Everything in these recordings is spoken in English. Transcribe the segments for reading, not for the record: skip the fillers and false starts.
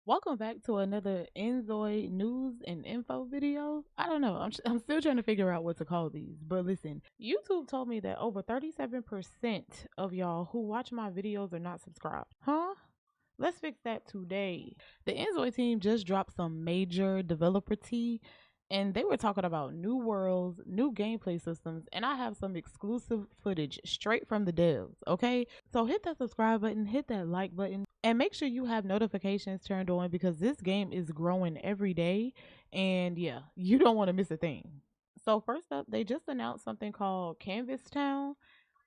Welcome back to another InZoi news and info video. I don't know. I'm still trying to figure out what to call these. But listen, YouTube told me that over 37% of y'all who watch my videos are not subscribed. Huh? Let's fix that today. The InZoi team just dropped some major developer tea, and they were talking about new worlds, new gameplay systems, and I have some exclusive footage straight from the devs, okay? So hit that subscribe button, hit that like button, and make sure you have notifications turned on because this game is growing every day, and yeah, you don't want to miss a thing. So first up, they just announced something called Canvastown,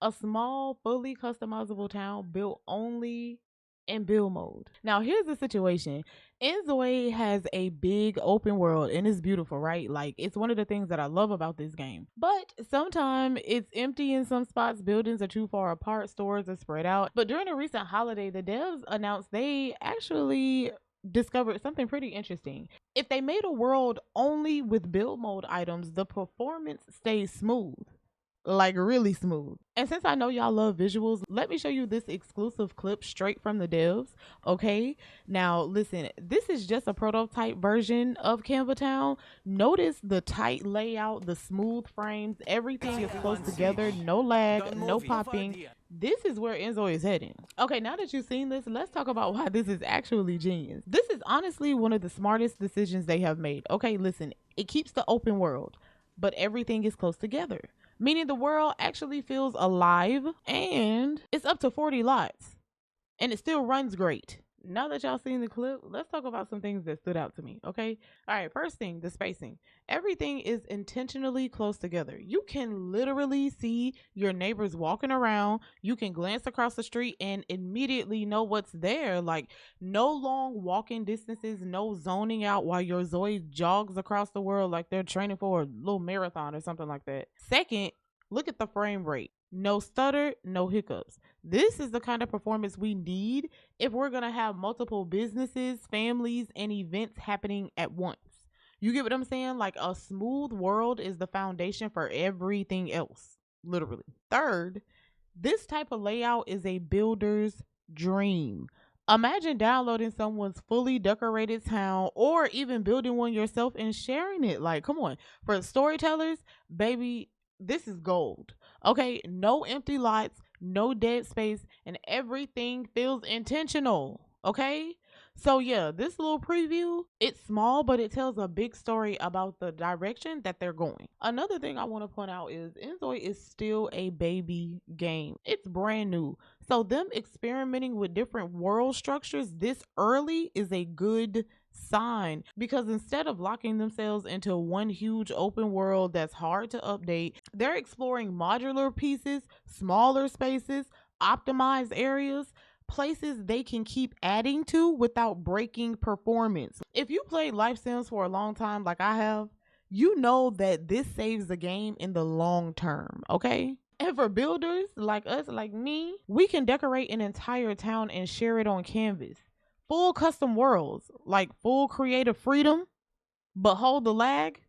a small, fully customizable town built only in build mode. Now, here's the situation. InZoi has a big open world and it's beautiful, right? Like, it's one of the things that I love about this game. But sometimes it's empty in some spots, buildings are too far apart, stores are spread out. But during a recent holiday, the devs announced they actually discovered something pretty interesting. If they made a world only with build mode items, the performance stays smooth, like really smooth. And since I know y'all love visuals, let me show you this exclusive clip straight from the devs. Okay, now listen, this is just a prototype version of Canvastown. Notice the tight layout, the smooth frames, everything is close together, no lag, no popping. This is where InZoi is heading. Okay, now that you've seen this, let's talk about why this is actually genius. This is honestly one of the smartest decisions they have made. Okay, listen, it keeps the open world, but everything is close together, meaning the world actually feels alive, and it's up to 40 lots and it still runs great. Now that y'all seen the clip, let's talk about some things that stood out to me, okay? All right, first thing, the spacing. Everything is intentionally close together. You can literally see your neighbors walking around. You can glance across the street and immediately know what's there. Like, no long walking distances, no zoning out while your Zoe jogs across the world like they're training for a little marathon or something like that. Second, look at the frame rate. No stutter, no hiccups. This is the kind of performance we need if we're going to have multiple businesses, families, and events happening at once. You get what I'm saying? Like, a smooth world is the foundation for everything else, literally. Third, this type of layout is a builder's dream. Imagine downloading someone's fully decorated town or even building one yourself and sharing it. Like, come on. For storytellers, baby, this is gold. Okay, no empty lots, no dead space, and everything feels intentional. Okay? So yeah, this little preview, it's small, but it tells a big story about the direction that they're going. Another thing I want to point out is InZoi is still a baby game. It's brand new. So them experimenting with different world structures this early is a good sign, because instead of locking themselves into one huge open world that's hard to update, they're exploring modular pieces, smaller spaces, optimized areas, places they can keep adding to without breaking performance. If you played Life Sims for a long time like I have, you know that this saves the game in the long term, okay? And for builders like us, like me, we can decorate an entire town and share it on Canvas. Full custom worlds, like full creative freedom, but hold the lag.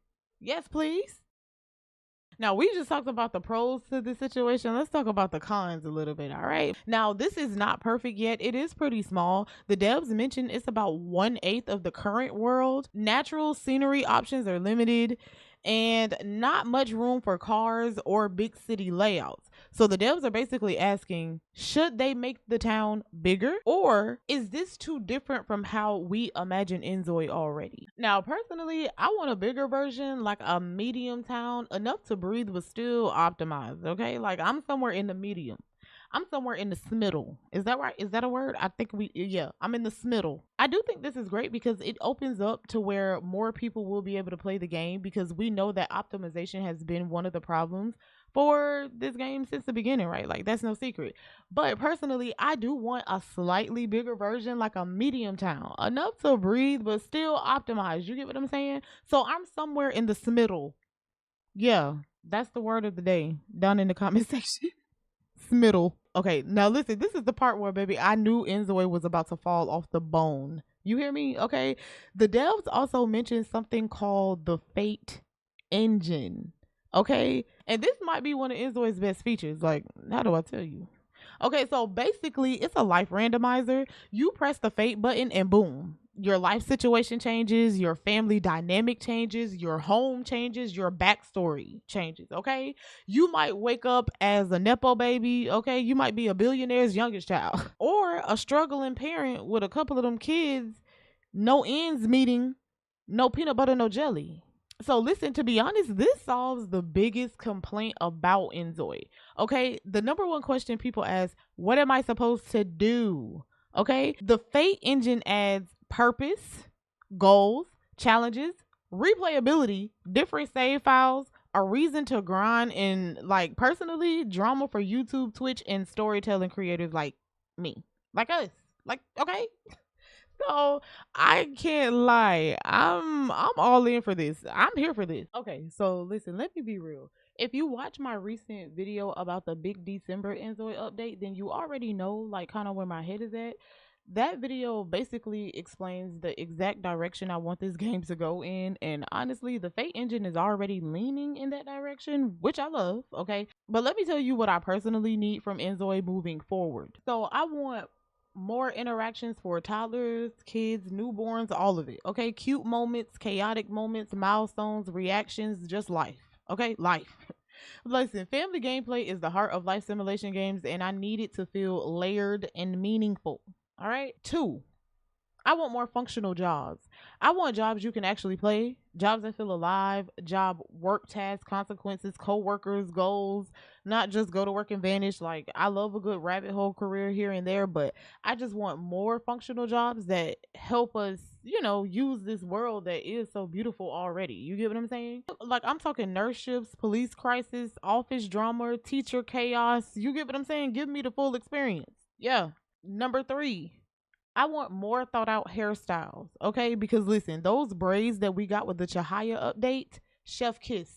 Yes, please. Now, we just talked about the pros to the situation. Let's talk about the cons a little bit, all right? Now, this is not perfect yet. It is pretty small. The devs mentioned it's about 1/8 of the current world. Natural scenery options are limited and not much room for cars or big city layouts. So the devs are basically asking, should they make the town bigger, or is this too different from how we imagine InZoi already? Now, personally, I want a bigger version, like a medium town, enough to breathe but still optimized, okay? Like, I'm somewhere in the medium. I'm somewhere in the smiddle. Is that right? Is that a word? I think yeah, I'm in the smiddle. I do think this is great because it opens up to where more people will be able to play the game, because we know that optimization has been one of the problems for this game since the beginning, right? Like, that's no secret. But personally, I do want a slightly bigger version, like a medium town, enough to breathe but still optimized. You get what I'm saying? So I'm somewhere in the smiddle. Yeah, that's the word of the day down in the comment section. Smiddle. Okay, now listen, this is the part where, baby, I knew InZoi was about to fall off the bone. You hear me? Okay. The devs also mentioned something called the Fate Engine. Okay. And this might be one of InZoi's best features. Like, how do I tell you? Okay, so basically, it's a life randomizer. You press the Fate button and boom, your life situation changes, your family dynamic changes, your home changes, your backstory changes, okay? You might wake up as a Nepo baby, okay? You might be a billionaire's youngest child or a struggling parent with a couple of them kids, no ends meeting, no peanut butter, no jelly. So listen, to be honest, this solves the biggest complaint about InZoi. Okay, the number one question people ask, what am I supposed to do? Okay, the Fate engine adds purpose, goals, challenges, replayability, different save files, a reason to grind, and like personally, drama for YouTube, Twitch, and storytelling creators like me, like us. Like, okay, so I can't lie. I'm all in for this. I'm here for this. Okay, so listen, let me be real. If you watch my recent video about the big December InZoi update, then you already know like kind of where my head is at. That video basically explains the exact direction I want this game to go in, and honestly, the Fate engine is already leaning in that direction, which I love, okay? But let me tell you what I personally need from InZoi moving forward. So I want more interactions for toddlers, kids, newborns, all of it. Okay, cute moments, chaotic moments, milestones, reactions, just life. Okay, life. Listen, family gameplay is the heart of life simulation games, and I need it to feel layered and meaningful. All right. Two, I want more functional jobs. I want jobs you can actually play, jobs that feel alive, job work tasks, consequences, co-workers, goals, not just go to work and vanish. Like, I love a good rabbit hole career here and there, but I just want more functional jobs that help us, use this world that is so beautiful already. You get what I'm saying? Like, I'm talking nurse shifts, police crisis, office drama, teacher chaos. You get what I'm saying? Give me the full experience. Yeah. Number three, I want more thought out hairstyles, okay? Because listen, those braids that we got with the Chihaya update, chef kiss,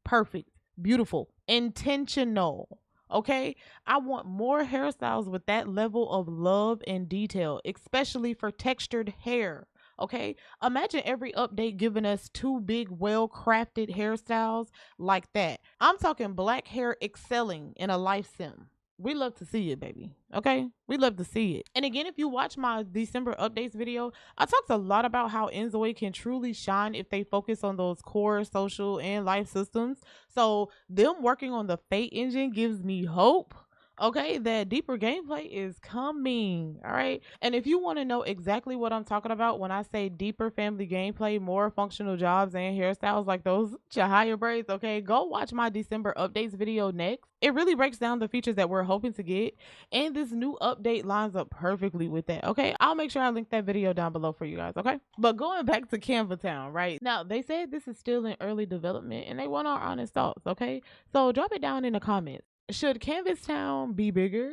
perfect, beautiful, intentional, okay? I want more hairstyles with that level of love and detail, especially for textured hair, okay? Imagine every update giving us two big, well crafted hairstyles like that. I'm talking black hair excelling in a life sim. We love to see it, baby. Okay? We love to see it. And again, if you watch my December updates video, I talked a lot about how InZoi can truly shine if they focus on those core social and life systems. So them working on the Fate engine gives me hope. Okay, that deeper gameplay is coming. All right. And if you want to know exactly what I'm talking about when I say deeper family gameplay, more functional jobs, and hairstyles like those Chihaya braids, okay, go watch my December updates video next. It really breaks down the features that we're hoping to get, and this new update lines up perfectly with that. Okay, I'll make sure I link that video down below for you guys. Okay, but going back to Canvastown, right now, they said this is still in early development, and they want our honest thoughts. Okay, so drop it down in the comments. Should Canvastown be bigger?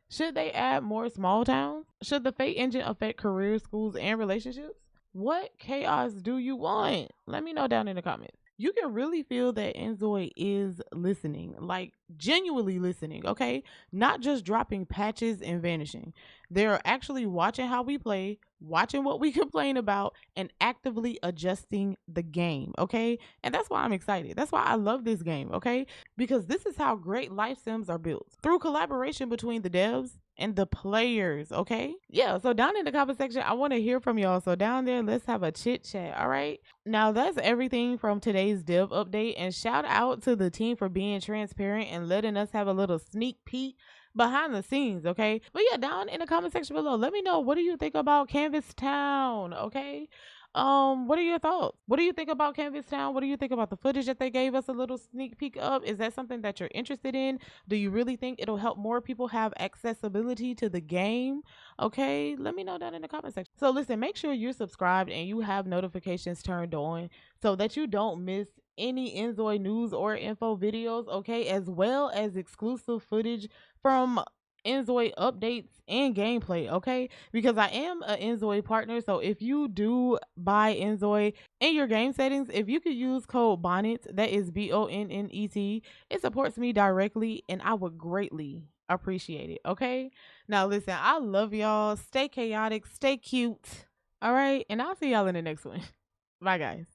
Should they add more small towns? Should the Fate engine affect careers, schools, and relationships? What chaos do you want? Let me know down in the comments. You can really feel that InZoi is listening, like genuinely listening, okay? Not just dropping patches and vanishing. They're actually watching how we play, watching what we complain about, and actively adjusting the game, okay? And that's why I'm excited. That's why I love this game, okay? Because this is how great life sims are built, through collaboration between the devs and the players, okay? Yeah, so down in the comment section, I want to hear from y'all. So down there, let's have a chit chat, all right? Now, that's everything from today's dev update, and shout out to the team for being transparent and letting us have a little sneak peek behind the scenes, okay? But yeah, down in the comment section below, let me know, what do you think about Canvastown, okay? What are your thoughts? What do you think about Canvastown? What do you think about the footage that they gave us a little sneak peek of? Is that something that you're interested in? Do you really think it'll help more people have accessibility to the game? Okay, let me know down in the comment section. So listen, make sure you're subscribed and you have notifications turned on so that you don't miss any InZoi news or info videos, okay, as well as exclusive footage from InZoi updates and gameplay, okay? Because I am an InZoi partner, so if you do buy InZoi in your game settings, if you could use code Bonnet, that is BONNET, it supports me directly and I would greatly appreciate it, okay? Now listen, I love y'all. Stay chaotic, stay cute, all right? And I'll see y'all in the next one. Bye, guys.